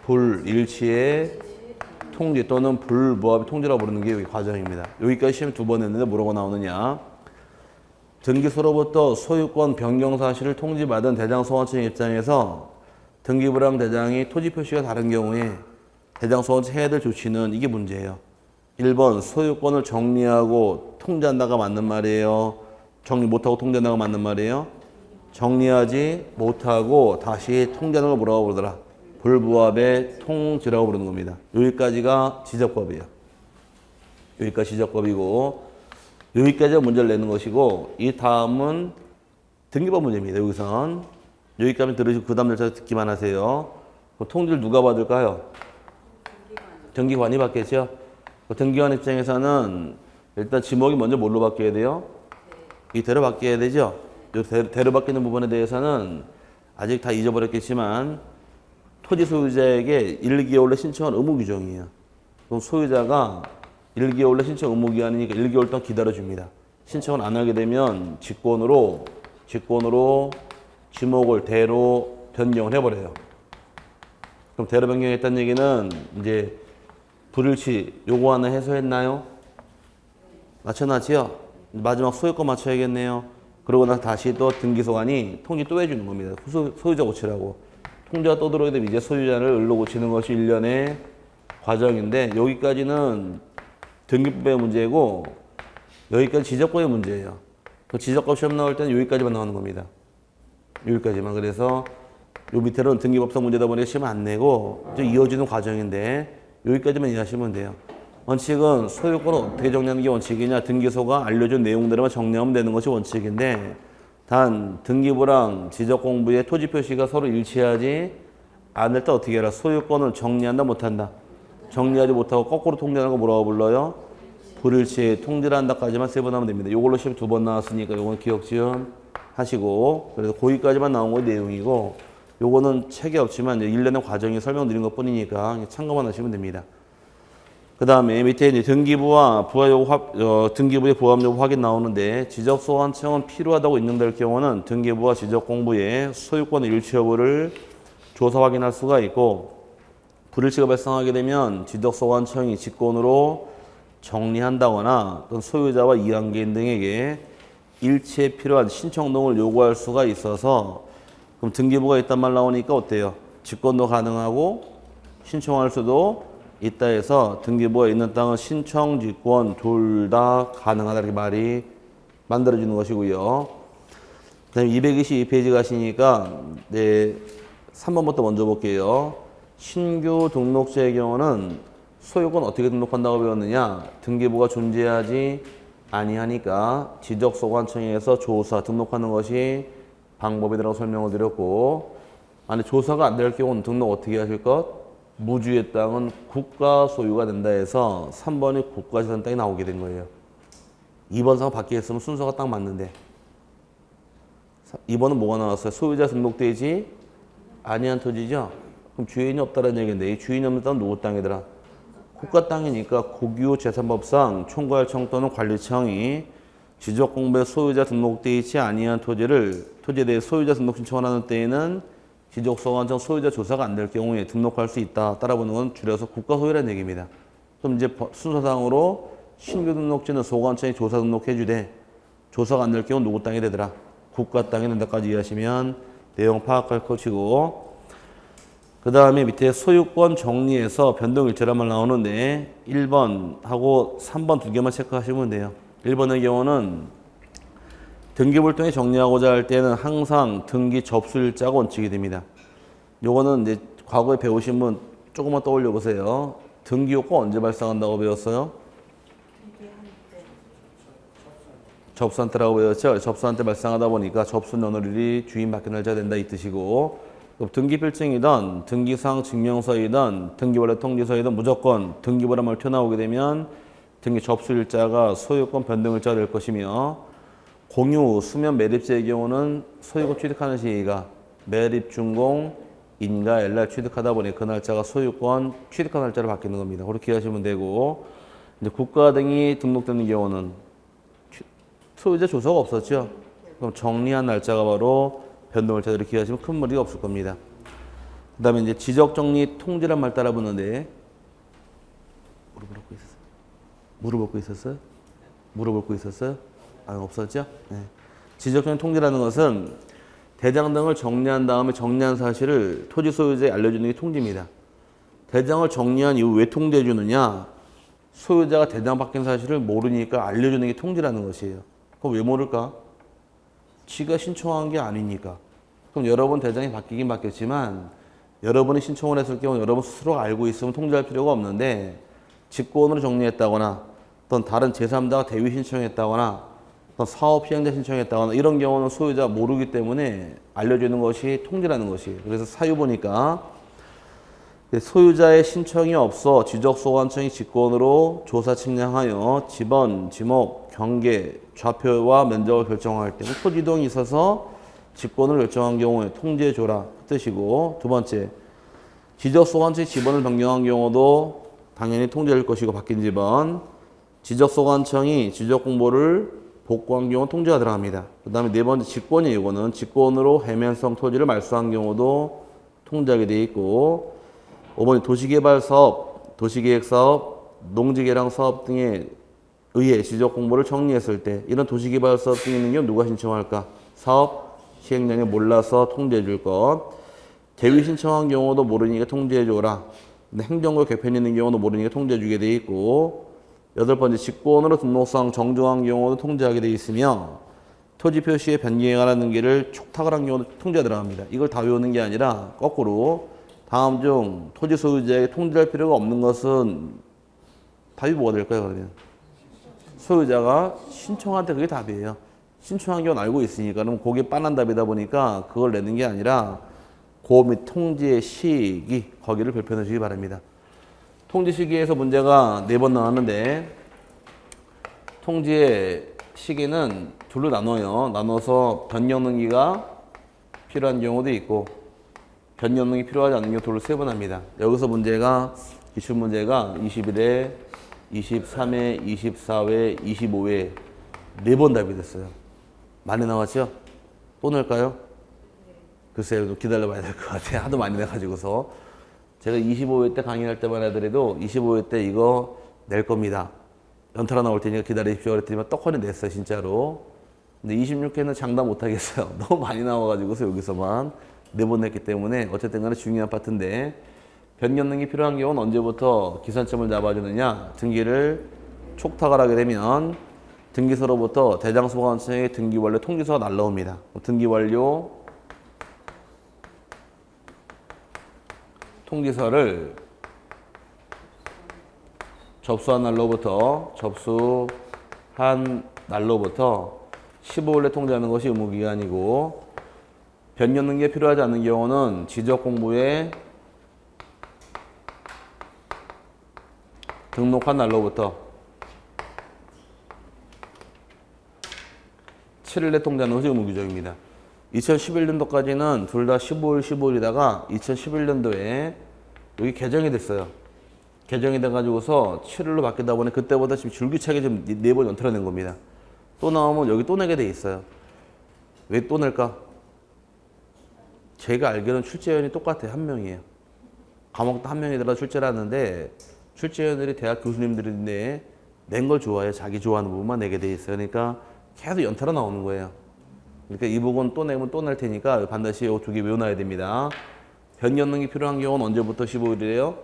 불일치의 통지 또는 불무합의 통지라고 부르는 게 여기 과정입니다. 여기까지 시험 2번 했는데 뭐라고 나오느냐. 등기소로부터 소유권 변경 사실을 통지받은 대장 소환청 입장에서 등기부랑 대장이 토지 표시가 다른 경우에 대장 소환청 해야 될 조치는 이게 문제예요. 1번 소유권을 정리하고 통지한다가 맞는 말이에요. 정리 못하고 통지한다가 맞는 말이에요. 정리하지 못하고 다시 통지하는 걸 뭐라고 부르더라? 불부합의 통지라고 부르는 겁니다. 여기까지가 지적법이에요. 여기까지 지적법이고 여기까지가 문제를 내는 것이고 이 다음은 등기법 문제입니다. 여기선 여기까지 들으시고 그 다음 절차 듣기만 하세요. 통지를 누가 받을까요? 등기관이 받겠죠. 등기관 입장에서는 일단 지목이 먼저 뭘로 바뀌어야 돼요? 이대로 바뀌어야 되죠. 대로 바뀌는 부분에 대해서는 아직 다 잊어버렸겠지만 토지 소유자에게 1개월내 신청한 의무 규정이에요. 그럼 소유자가 1개월내 신청 의무 기한이니까 1개월 동안 기다려줍니다. 신청을 안 하게 되면 직권으로 지목을 대로 변경을 해버려요. 그럼 대로 변경했다는 얘기는 이제 불일치 요거 하나 해소했나요? 맞춰놨지요? 마지막 소유권 맞춰야겠네요. 그러고 나서 다시 또 등기소관이 통지 또 해주는 겁니다. 소유자 고치라고. 통지가 또 들어오게 되면 이제 소유자를 을로 고치는 것이 1년의 과정인데 여기까지는 등기법의 문제고 여기까지 지적법의 문제예요. 그 지적법 시험 나올 때는 여기까지만 나오는 겁니다. 여기까지만. 그래서 요 밑에는 등기법상 문제다 보니까 시험 안 내고 좀 이어지는 과정인데 여기까지만 이해하시면 돼요. 원칙은 소유권을 어떻게 정리하는 게 원칙이냐. 등기소가 알려준 내용대로만 정리하면 되는 것이 원칙인데 단 등기부랑 지적공부의 토지 표시가 서로 일치하지 않을 때 어떻게 해라. 소유권을 정리한다 못한다. 정리하지 못하고 거꾸로 통지하는 거 뭐라고 불러요? 불일치에 통지를 한다까지만 세분하면 됩니다. 이걸로 시험 2번 나왔으니까 요건 기억 지음 하시고 그래서 거기까지만 나온 거 내용이고 요거는 책에 없지만 이제 일련의 과정이 설명드린 것 뿐이니까 참고만 하시면 됩니다. 그 다음에 밑에 이제 등기부와 등기부의 부합 여부 확인 나오는데 지적 소환청은 필요하다고 인정될 경우는 등기부와 지적 공부의 소유권 일치 여부를 조사 확인할 수가 있고 불일치가 발생하게 되면 지적 소환청이 직권으로 정리한다거나 또는 소유자와 이관계인 등에게 일치에 필요한 신청 등을 요구할 수가 있어서 그럼 등기부가 있단 말 나오니까 어때요? 직권도 가능하고 신청할 수도 있다 해서 등기부가 있는 땅은 신청, 직권 둘 다 가능하다 이렇게 말이 만들어지는 것이고요. 그 다음에 222페이지 가시니까 네, 3번부터 먼저 볼게요. 신규 등록자의 경우는 소유권 어떻게 등록한다고 배웠느냐. 등기부가 존재하지 아니하니까 지적소관청에서 조사, 등록하는 것이 방법이라고 설명을 드렸고 만약 조사가 안 될 경우는 등록 어떻게 하실 것? 무주의 땅은 국가 소유가 된다 해서 3번이 국가재산 땅이 나오게 된 거예요. 2번 상황 바뀌었으면 순서가 딱 맞는데 2번은 뭐가 나왔어요? 소유자 등록되지 아니한 토지죠? 그럼 주인이 없다는 얘기인데 이 주인이 없는 땅은 누구 땅이더라? 국가 땅이니까 국유재산법상 총괄청 또는 관리청이 지적공부의 소유자 등록되어 있지 아니한 토지에 대해 소유자 등록 신청을 하는 때에는 지적소관청 소유자 조사가 안 될 경우에 등록할 수 있다. 따라보는 건 줄여서 국가소유라는 얘기입니다. 그럼 이제 순서상으로 신규 등록지는 소관청이 조사 등록해 주되 조사가 안 될 경우 누구 땅이 되더라? 국가 땅이 된다까지 이해하시면 내용 파악할 것이고, 그 다음에 밑에 소유권 정리해서 변동일체란 말 나오는데 1번하고 3번 두 개만 체크하시면 돼요. 1번의 경우는 등기부를 통해 정리하고자 할 때는 항상 등기 접수일자가 원칙이 됩니다. 요거는 이제 과거에 배우신 분 조금만 떠올려 보세요. 등기효과 언제 발생한다고 배웠어요? 접수한 때라고 배웠죠. 접수한 때 발생하다 보니까 접수 며느리 주인 바뀌는 날짜가 된다 이 뜻이고, 등기필증이든 등기상 증명서이든 등기원래 통지서이든 무조건 등기부란 말 튀어나오게 되면 등기 접수일자가 소유권 변동일자가 될 것이며, 공유, 수면 매립제의 경우는 소유권 취득하는 시기가 매립, 준공, 인가, LR 취득하다 보니 그 날짜가 소유권 취득한 날짜로 바뀌는 겁니다. 그렇게 하시면 되고, 이제 국가 등이 등록되는 경우는 소유자 조사가 없었죠. 그럼 정리한 날짜가 바로 변동일자 이렇게 하시면 큰 무리가 없을 겁니다. 그 다음에 이제 지적정리 통지란 말 따라 붙는데, 무릎 꿇고 있었어요? 무릎 꿇고 있었어요? 아, 없었죠? 네. 지적정리 통지라는 것은 대장 등을 정리한 다음에 정리한 사실을 토지 소유자에 알려주는 게 통지입니다. 대장을 정리한 이후 왜 통지해 주느냐? 소유자가 대장 바뀐 사실을 모르니까 알려주는 게 통지라는 것이에요. 그럼 왜 모를까? 지가 신청한 게 아니니까. 그럼 여러분 대장이 바뀌긴 바뀌었지만 여러분이 신청을 했을 경우 여러분 스스로가 알고 있으면 통지할 필요가 없는데, 직권으로 정리했다거나 어떤 다른 제3자가 대위 신청했다거나 어떤 사업 시행자 신청했다거나 이런 경우는 소유자가 모르기 때문에 알려주는 것이 통지라는 것이에요. 그래서 사유 보니까 소유자의 신청이 없어 지적소관청이 직권으로 조사 측량하여 지번, 지목, 경계, 좌표와 면적을 결정할 때 토지 이동이 있어서 직권을 결정한 경우에 통지해줘라 그 뜻이고, 두 번째, 지적소관청이 지번을 변경한 경우도 당연히 통지할 것이고 바뀐 지번, 지적소관청이 지적공보를 복구한 경우 통지가 들어갑니다. 그 다음에 네 번째 직권이에요. 이거는 직권으로 해면성 토지를 말소한 경우도 통지하게 되어 있고, 5번이 도시개발사업, 도시계획사업, 농지개량사업 등에 의해 지적공보를 정리했을 때 이런 도시개발사업 등에 있는 경우 누가 신청할까? 사업 시행령에 몰라서 통지해 줄 것. 대위 신청한 경우도 모르니까 통지해 줘라. 근데 행정구 개편이 있는 경우도 모르니까 통지해 주게 되어 있고, 8번째 직권으로 등록상 정정한 경우도 통지하게 되어 있으며, 토지 표시의 변경에 관한 등기를 촉탁을 한 경우도 통지가 들어갑니다. 이걸 다 외우는 게 아니라 거꾸로 다음 중 토지 소유자에게 통지할 필요가 없는 것은 답이 뭐가 될까요? 그러면 소유자가 신청할 때 그게 답이에요. 신청한 경우는 알고 있으니까. 그럼 그게 빤한 답이다 보니까 그걸 내는 게 아니라 고 및 통지의 시기 거기를 별표해 주시기 바랍니다. 통지 시기에서 문제가 4번 나왔는데, 통지의 시기는 둘로 나눠요. 나눠서 변경 등기가 필요한 경우도 있고 변경 등기 필요하지 않은 경우 둘로 3번 합니다. 여기서 문제가 기출 문제가 21회, 23회, 24회, 25회 4번 답이 됐어요. 많이 나왔죠? 또 낼까요? 글쎄요, 기다려 봐야 될 것 같아요. 하도 많이 내가지고서. 제가 25회 때 강의할 때만 하더라도 25회 때 이거 낼 겁니다. 연타라 나올 테니까 기다리십시오. 그랬더니 떡하니 냈어요, 진짜로. 근데 26회는 장담 못 하겠어요. 너무 많이 나와가지고서 여기서만 4번 냈기 때문에 어쨌든 간에 중요한 파트인데, 변경 등기 필요한 경우는 언제부터 기산점을 잡아주느냐? 등기를 촉탁을 하게 되면 등기서로부터 대장소관청의 등기 완료 통지서가 날라옵니다. 등기 완료 통지서를 접수한 날로부터 15일 내 통지하는 것이 의무기간이고, 변경 등기가 필요하지 않는 경우는 지적공부에 등록한 날로부터 7일 내 통지하는 것이 의무규정입니다. 2011년도까지는 둘 다 15일, 15일이다가 2011년도에 여기 개정이 됐어요. 개정이 돼가지고서 7일로 바뀌다 보니 그때보다 지금 줄기차게 좀 4번 연달아 낸 겁니다. 또 나오면 여기 또 내게 돼 있어요. 왜 또 낼까? 제가 알기로는 출제위원이 똑같아요. 한 명이에요. 과목도 한 명이 들어 출제를 하는데 출제위원들이 대학 교수님들인데 낸 걸 좋아해요. 자기 좋아하는 부분만 내게 돼 있어요. 그러니까 계속 연달아 나오는 거예요. 그러니까 이 부분 또 내면 또 낼 테니까 반드시 이 두 개 외워놔야 됩니다. 변경 등기 필요한 경우는 언제부터 15일이래요?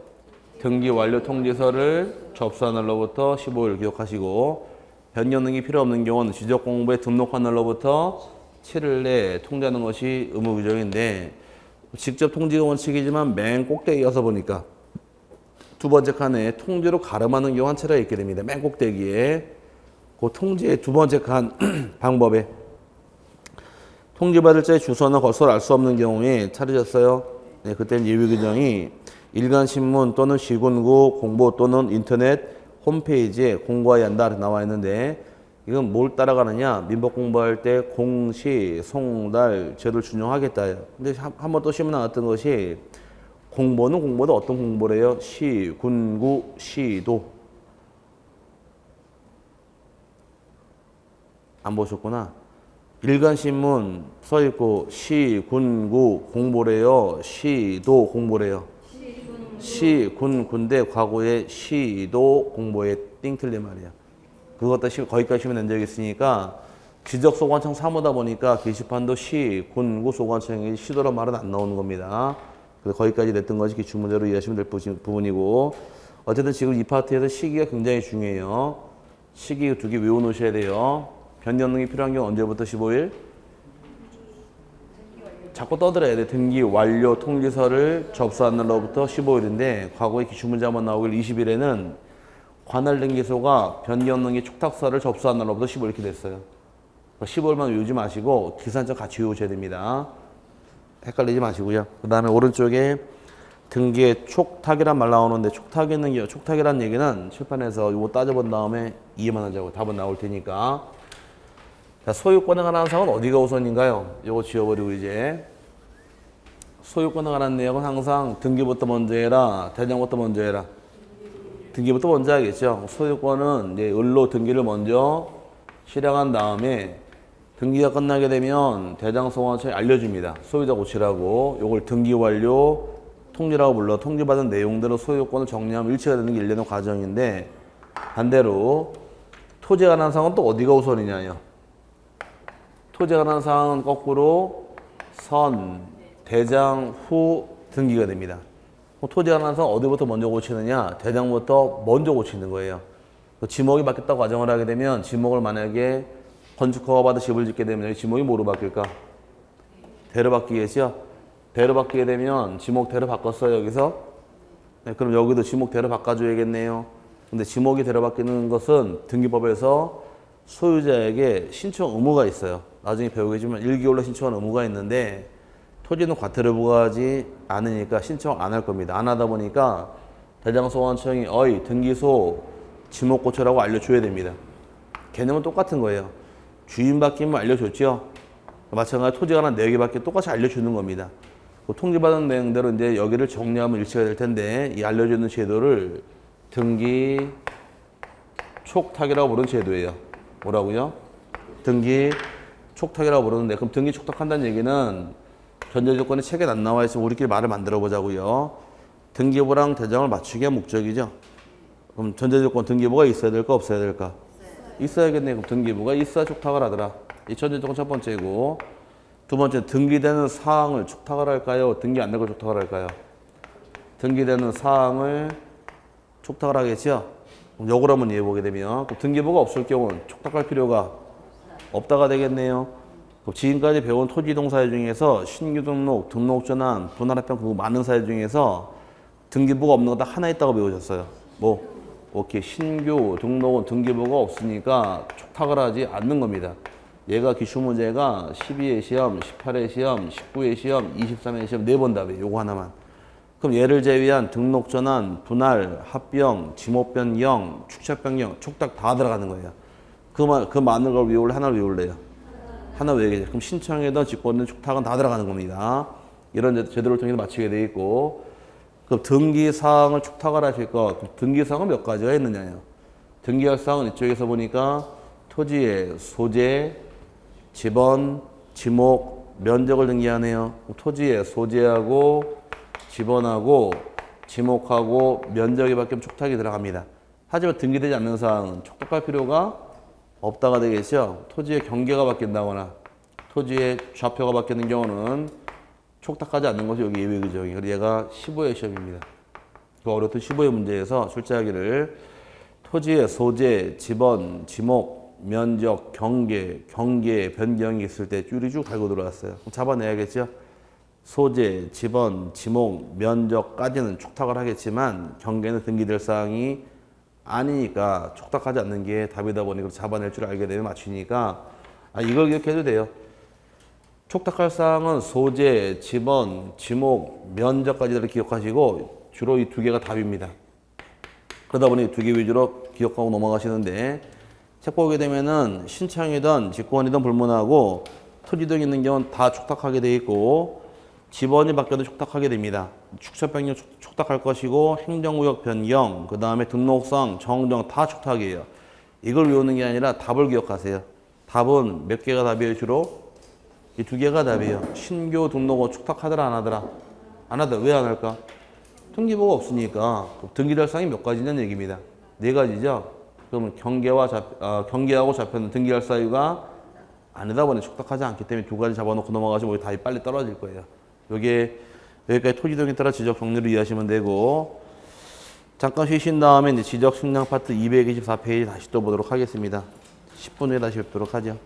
등기 완료 통지서를 접수한 날로부터 15일 기억하시고 변경 등기 필요 없는 경우는 지적 공부에 등록한 날로부터 7일 내에 통지하는 것이 의무 규정인데 직접 통지가 원칙이지만 맨 꼭대기여서 보니까 두 번째 칸에 통지로 가름하는 경우 한 차례 있게 됩니다. 맨 꼭대기에 그 통지의 두 번째 칸 방법에 통지받을 자의 주소나 거소를 알 수 없는 경우에 차려졌어요. 네, 그때는 예외 규정이 일간신문 또는 시군구 공보 또는 인터넷 홈페이지에 공고해야 한다 나와 있는데 이건 뭘 따라가느냐? 민법 공부할 때 공시, 송달, 제도를 준용하겠다. 근데 한 번 또 시험 나왔던 것이 공보는 공보도 어떤 공보래요? 시, 군구, 시도. 안 보셨구나. 일간신문 써있고 시, 군구 공보래요. 시도 공보래요. 시, 군, 군대 과거에 시도 공보에 띵 틀린 말이야. 그것도 거기까지 시험에 낸 적이 있으니까 지적소관청 사무다 보니까 게시판도 시, 군구, 소관청이 시도란 말은 안 나오는 겁니다. 그래서 거기까지 냈던 것이 기출문제로 이해하시면 될 부분이고 어쨌든 지금 이 파트에서 시기가 굉장히 중요해요. 시기 두 개 외워놓으셔야 돼요. 변경 등기 필요한 경우 언제부터 15일? 자꾸 떠들어야 돼. 등기 완료 통지서를 접수한 날로부터 15일인데 과거에 기출문제 한번 나오길 20일에는 관할 등기소가 변경 등기 촉탁서를 접수한 날로부터 15일 이렇게 됐어요. 15일만 외우지 마시고 기산점 같이 외우셔야 됩니다. 헷갈리지 마시고요. 그 다음에 오른쪽에 등기에 촉탁이란 말 나오는데 촉탁이란 얘기는 칠판에서 이거 따져본 다음에 이해만 하자고 답은 나올 테니까. 자, 소유권에 관한 사항은 어디가 우선인가요? 이거 지워버리고 이제 소유권에 관한 내용은 항상 등기부터 먼저 해라, 대장부터 먼저 해라. 등기부터 먼저 하겠죠. 소유권은 이제 을로 등기를 먼저 실행한 다음에 등기가 끝나게 되면 대장소관청에 알려줍니다. 소유자 고치라고. 요걸 등기 완료 통지라고 불러. 통지받은 내용대로 소유권을 정리하면 일치가 되는 게 일련의 과정인데 반대로 토지에 관한 사항은 또 어디가 우선이냐요. 토지에 관한 사항은 거꾸로 선, 대장, 후 등기가 됩니다. 토지에 관한 사항은 어디부터 먼저 고치느냐. 대장부터 먼저 고치는 거예요. 지목이 바뀌었다고 가정을 하게 되면 지목을 만약에 건축허가 받아 집을 짓게 되면 여기 지목이 뭐로 바뀔까? 대로 바뀌겠죠? 대로 바뀌게 되면 지목 대로 바꿨어요 여기서? 네, 그럼 여기도 지목 대로 바꿔줘야겠네요. 근데 지목이 대로 바뀌는 것은 등기법에서 소유자에게 신청 의무가 있어요. 나중에 배우겠지만 1개월로 신청하는 의무가 있는데 토지는 과태료 부과하지 않으니까 신청 안 할 겁니다. 안 하다 보니까 대장소관청이 등기소 지목 고쳐라고 알려줘야 됩니다. 개념은 똑같은 거예요. 주인 바뀌면 알려줬죠. 마찬가지로 토지가 하나 4개 바뀌면 똑같이 알려주는 겁니다. 그 통지받은 내용대로 이제 여기를 정리하면 일치가 될 텐데 이 알려주는 제도를 등기 촉탁이라고 부르는 제도예요. 뭐라고요? 등기 촉탁이라고 부르는데 그럼 등기 촉탁한다는 얘기는 전제조건이 책에 안 나와 있으면 우리끼리 말을 만들어 보자고요. 등기부랑 대장을 맞추기가 목적이죠. 그럼 전제조건 등기부가 있어야 될까 없어야 될까? 있어야겠네. 그럼 등기부가 있어야 촉탁을 하더라. 이 전제조건 첫 번째고 두 번째 등기되는 사항을 촉탁을 할까요? 등기 안 되고 촉탁을 할까요? 등기되는 사항을 촉탁을 하겠죠. 그럼 요걸 한번 이해해 보게 되면 등기부가 없을 경우는 촉탁할 필요가 없다가 되겠네요. 지금까지 배운 토지이동 사유 중에서 신규 등록, 등록 전환, 분할 합병 그 많은 사유 중에서 등기부가 없는 거 딱 하나 있다고 배우셨어요. 뭐? 오케이. 신규 등록은 등기부가 없으니까 촉탁을 하지 않는 겁니다. 얘가 기출문제가 12회 시험, 18회 시험, 19회 시험, 23회 시험 4번 답이에요. 요거 하나만. 그럼 얘를 제외한 등록 전환, 분할, 합병, 지목 변경, 축척 변경, 촉탁 다 들어가는 거예요. 그 많은 걸 외울래? 하나를 외울래요? 하나 외우겠죠. 그럼 신청이든 직권이든 촉탁은 다 들어가는 겁니다. 이런 제도를 통해서 맞추게 돼 있고 그 등기사항을 촉탁을 하실 것. 등기사항은 몇 가지가 있느냐요. 등기할 사항은 이쪽에서 보니까 토지의 소재, 지번, 지목, 면적을 등기하네요. 토지의 소재하고 지번하고 지목하고 면적이 바뀌면 촉탁이 들어갑니다. 하지만 등기되지 않는 사항은 촉탁할 필요가 없다가 되겠죠. 토지의 경계가 바뀐다거나 토지의 좌표가 바뀌는 경우는 촉탁하지 않는 것이 여기 예외 규정이. 그래서 얘가 15회 시험입니다. 그 어려웠던 15회 문제에서 출제하기를 토지의 소재, 지번, 지목, 면적, 경계 변경이 있을 때 줄이 쭉 달고 들어왔어요. 잡아내야겠죠. 소재, 지번, 지목, 면적까지는 촉탁을 하겠지만 경계는 등기될 사항이 아니니까 촉탁하지 않는 게 답이다 보니 잡아낼 줄 알게 되면 맞추니까 이걸 기억해도 돼요. 촉탁할 사항은 소재, 지번, 지목, 면적까지를 기억하시고 주로 이 두 개가 답입니다. 그러다 보니 두 개 위주로 기억하고 넘어가시는데 책 보게 되면은 신청이든 직권이든 불문하고 토지 등 있는 경우는 다 촉탁하게 돼 있고 지번이 바뀌어도 촉탁하게 됩니다. 축척 변경 촉탁할 것이고 행정구역 변경, 그 다음에 등록상, 정정 다 촉탁이에요. 이걸 외우는 게 아니라 답을 기억하세요. 답은 몇 개가 답이에요 주로? 이 두 개가 답이에요. 신규 등록은 촉탁하더라 안 하더라? 안 하더라. 왜 안 할까? 등기부가 없으니까. 등기될 사항이 몇 가지냐는 얘기입니다. 네 가지죠. 그러면 경계하고 좌표는 등기할 사유가 아니다 보니 촉탁하지 않기 때문에 두 가지 잡아놓고 넘어가시면 답이 빨리 떨어질 거예요. 요게 여기까지 토지 등에 따라 지적 정리를 이해하시면 되고, 잠깐 쉬신 다음에 이제 지적 측량 파트 224페이지 다시 또 보도록 하겠습니다. 10분 후에 다시 뵙도록 하죠.